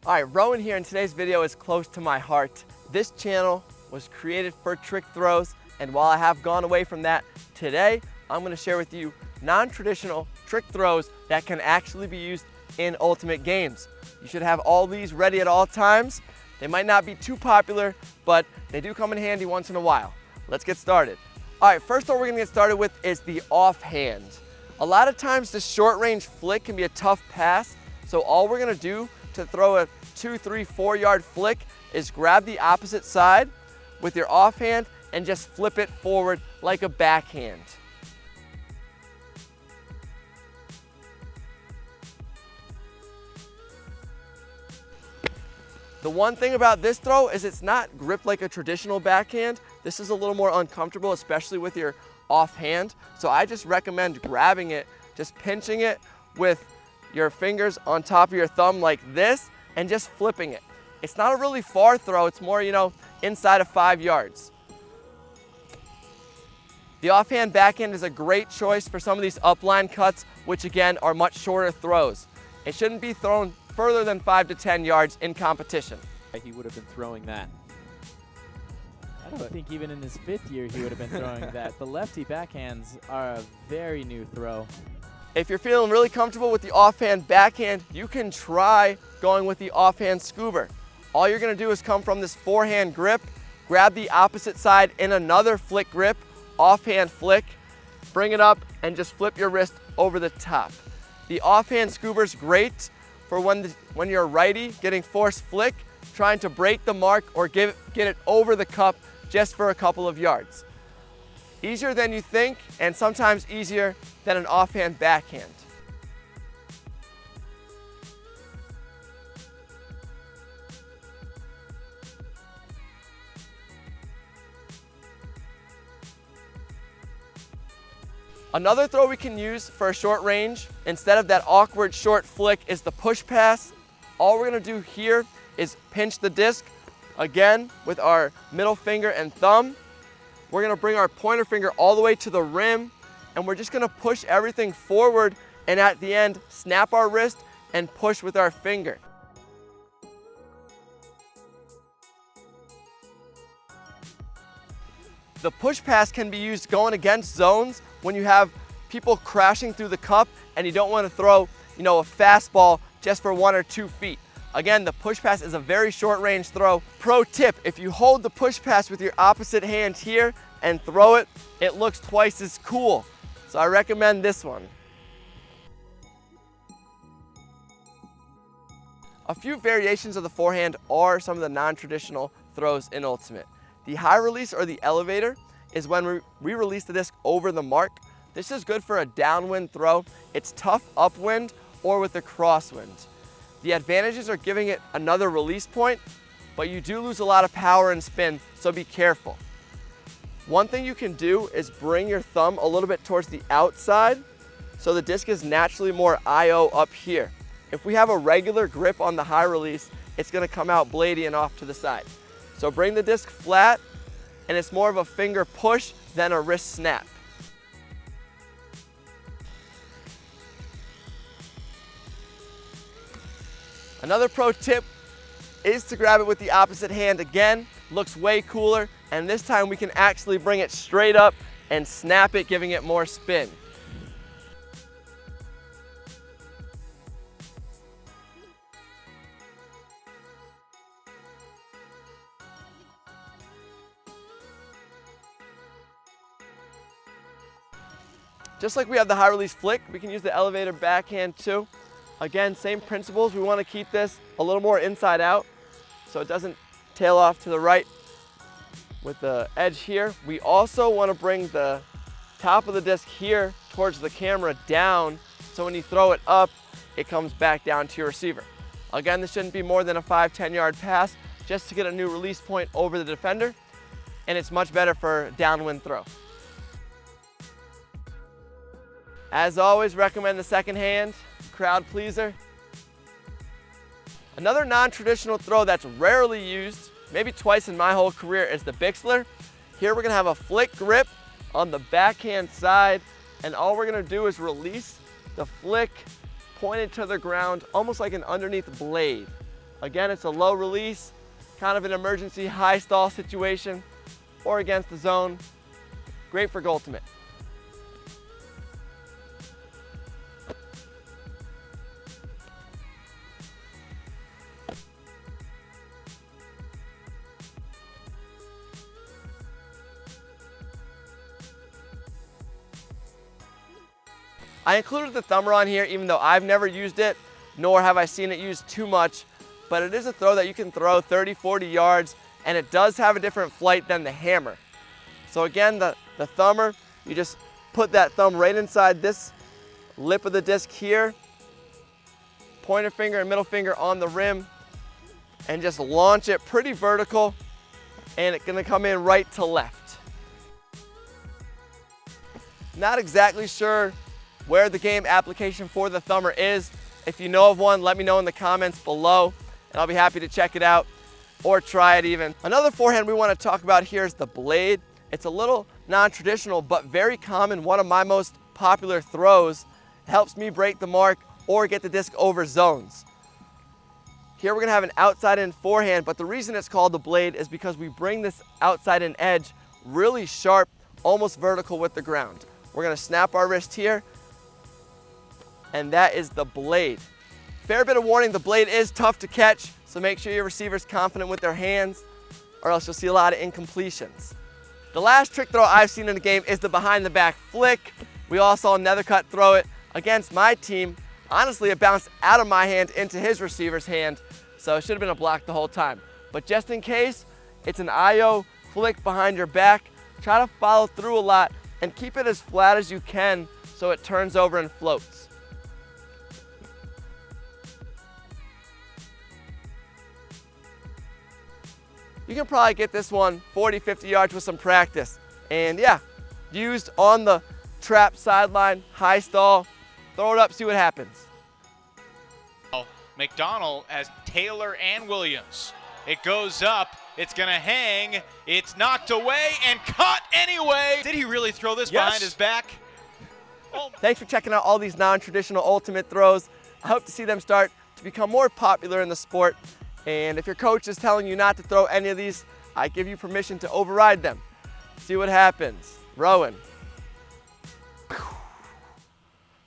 All right, Rowan here, and today's video is close to my heart. This channel was created for trick throws, and while I have gone away from that, today I'm going to share with you non-traditional trick throws that can actually be used in Ultimate games. You should have all these ready at all times. They might not be too popular, but they do come in handy once in a while. Let's get started. All right, first throw we're going to get started with is the offhand. A lot of times the short range flick can be a tough pass, so all we're going to do to throw a 2, 3, 4 yard flick is grab the opposite side with your offhand and just flip it forward like a backhand. The one thing about this throw is it's not gripped like a traditional backhand. This is a little more uncomfortable, especially with your offhand. So I just recommend grabbing it, just pinching it with your fingers on top of your thumb like this and just flipping it. It's not a really far throw, it's more, inside of 5 yards. The offhand backhand is a great choice for some of these upline cuts, which again are much shorter throws. It shouldn't be thrown further than 5 to 10 yards in competition. He would have been throwing that. I don't think even in his 5th year he would have been throwing that. The lefty backhands are a very new throw. If you're feeling really comfortable with the offhand backhand, you can try going with the offhand scoober. All you're going to do is come from this forehand grip, grab the opposite side in another flick grip, offhand flick, bring it up, and just flip your wrist over the top. The offhand scoober is great for when you're a righty getting forced flick, trying to break the mark or get it over the cup just for a couple of yards. Easier than you think, and sometimes easier than an offhand backhand. Another throw we can use for a short range, instead of that awkward short flick, is the push pass. All we're gonna do here is pinch the disc, again, with our middle finger and thumb. We're gonna bring our pointer finger all the way to the rim, and we're just gonna push everything forward, and at the end, snap our wrist and push with our finger. The push pass can be used going against zones when you have people crashing through the cup and you don't want to throw, a fastball just for 1 or 2 feet. Again, the push pass is a very short range throw. Pro tip, if you hold the push pass with your opposite hand here and throw it, it looks twice as cool. So I recommend this one. A few variations of the forehand are some of the non-traditional throws in Ultimate. The high release or the elevator is when we release the disc over the mark. This is good for a downwind throw. It's tough upwind or with a crosswind. The advantages are giving it another release point, but you do lose a lot of power and spin, so be careful. One thing you can do is bring your thumb a little bit towards the outside so the disc is naturally more I/O up here. If we have a regular grip on the high release, it's gonna come out bladey and off to the side. So bring the disc flat, and it's more of a finger push than a wrist snap. Another pro tip is to grab it with the opposite hand again. Looks way cooler, and this time we can actually bring it straight up and snap it, giving it more spin. Just like we have the high release flick, we can use the elevator backhand too. Again, same principles. We want to keep this a little more inside out so it doesn't tail off to the right with the edge here. We also want to bring the top of the disc here towards the camera down, so when you throw it up, it comes back down to your receiver. Again, this shouldn't be more than a 5-10 yard pass just to get a new release point over the defender, and it's much better for a downwind throw. As always, recommend the second hand, crowd pleaser. Another non-traditional throw that's rarely used, maybe twice in my whole career, is the Bixler. Here we're gonna have a flick grip on the backhand side, and all we're gonna do is release the flick pointed to the ground, almost like an underneath blade. Again, it's a low release, kind of an emergency high stall situation, or against the zone. Great for ultimate. I included the thumber on here even though I've never used it, nor have I seen it used too much, but it is a throw that you can throw 30, 40 yards, and it does have a different flight than the hammer. So again, the thumber, you just put that thumb right inside this lip of the disc here, pointer finger and middle finger on the rim, and just launch it pretty vertical, and it's gonna come in right to left. Not exactly sure where the game application for the thumber is. If you know of one, let me know in the comments below, and I'll be happy to check it out or try it even. Another forehand we want to talk about here is the blade. It's a little non-traditional, but very common, one of my most popular throws. It helps me break the mark or get the disc over zones. Here we're gonna have an outside-in forehand, but the reason it's called the blade is because we bring this outside-in edge really sharp, almost vertical with the ground. We're gonna snap our wrist here, and that is the blade. Fair bit of warning, the blade is tough to catch, so make sure your receiver's confident with their hands, or else you'll see a lot of incompletions. The last trick throw I've seen in the game is the behind the back flick. We all saw Nethercutt throw it against my team. Honestly, it bounced out of my hand into his receiver's hand, so it should have been a block the whole time. But just in case, it's an IO flick behind your back. Try to follow through a lot and keep it as flat as you can so it turns over and floats. You can probably get this one 40, 50 yards with some practice. And yeah, used on the trap sideline, high stall, throw it up, see what happens. McDonnell has Taylor and Williams. It goes up, it's gonna hang, it's knocked away and caught anyway. Did he really throw this behind his back? Oh. Thanks for checking out all these non-traditional ultimate throws. I hope to see them start to become more popular in the sport. And if your coach is telling you not to throw any of these, I give you permission to override them. See what happens. Rowan.